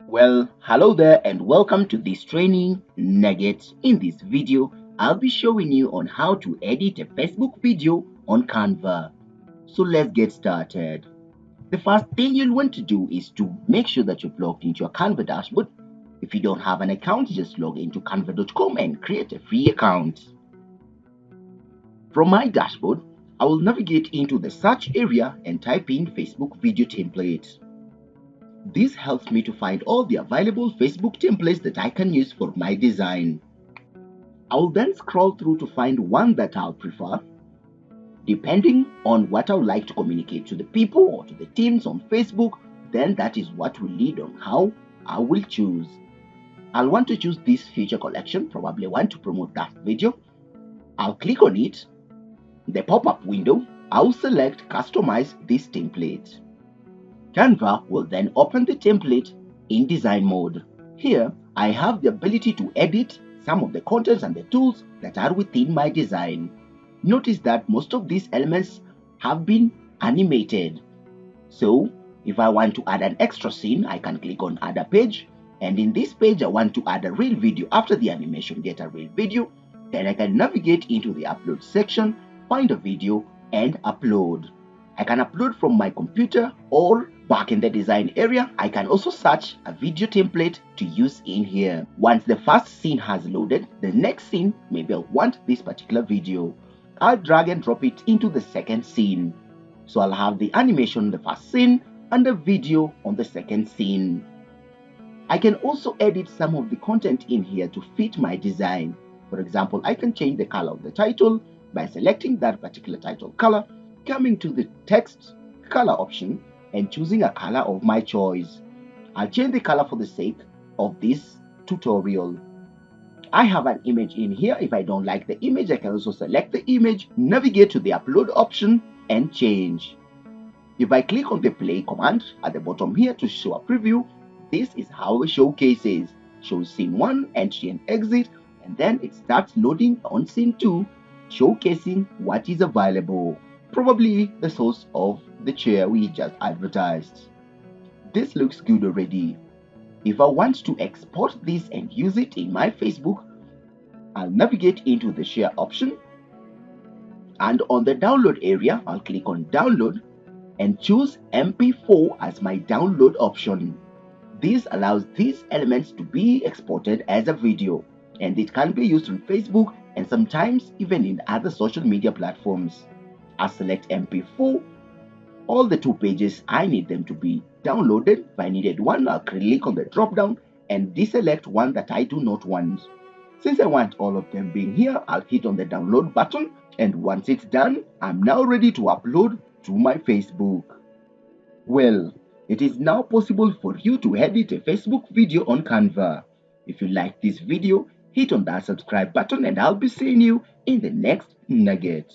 Well, hello there and welcome to this training nugget. In this video, I'll be showing you on how to edit a Facebook video on Canva. So let's get started. The first thing you'll want to do is to make sure that you've logged into your Canva dashboard. If you don't have an account, just log into canva.com and create a free account. From my dashboard, I will navigate into the search area and type in Facebook video template. This helps me to find all the available Facebook templates that I can use for my design. I will then scroll through to find one that I'll prefer. Depending on what I would like to communicate to the people or to the teams on Facebook, then that is what will lead on how I will choose. I'll want to choose this feature collection, probably want to promote that video. I'll click on it. The pop-up window, I'll select Customize this template. Canva will then open the template in design mode. Here, I have the ability to edit some of the contents and the tools that are within my design. Notice that most of these elements have been animated. So, if I want to add an extra scene, I can click on Add a Page. And in this page, I want to add a real video after the animation, get a real video. Then I can navigate into the Upload section, find a video, and upload. I can upload from my computer or back in the design area. I can also search a video template to use in here. Once the first scene has loaded, the next scene, maybe I want this particular video. I'll drag and drop it into the second scene. So I'll have the animation on the first scene and the video on the second scene. I can also edit some of the content in here to fit my design. For example, I can change the color of the title by selecting that particular title color, coming to the text color option and choosing a color of my choice. I'll change the color for the sake of this tutorial. I have an image in here. If I don't like the image, I can also select the image, navigate to the upload option and change. If I click on the play command at the bottom here to show a preview, this is how it showcases. Shows scene 1, entry and exit, and then it starts loading on scene 2, showcasing what is available. Probably the source of the chair we just advertised. This looks good already. If I want to export this and use it in my Facebook, I'll navigate into the share option, and on the download area, I'll click on download and choose MP4 as my download option. This allows these elements to be exported as a video, and it can be used on Facebook and sometimes even in other social media platforms. I'll select MP4. All the 2 pages, I need them to be downloaded. If I needed one, I'll click on the drop down and deselect one that I do not want. Since I want all of them being here, I'll hit on the download button, and once it's done, I'm now ready to upload to my Facebook. Well, it is now possible for you to edit a Facebook video on Canva. If you like this video, hit on that subscribe button and I'll be seeing you in the next nugget.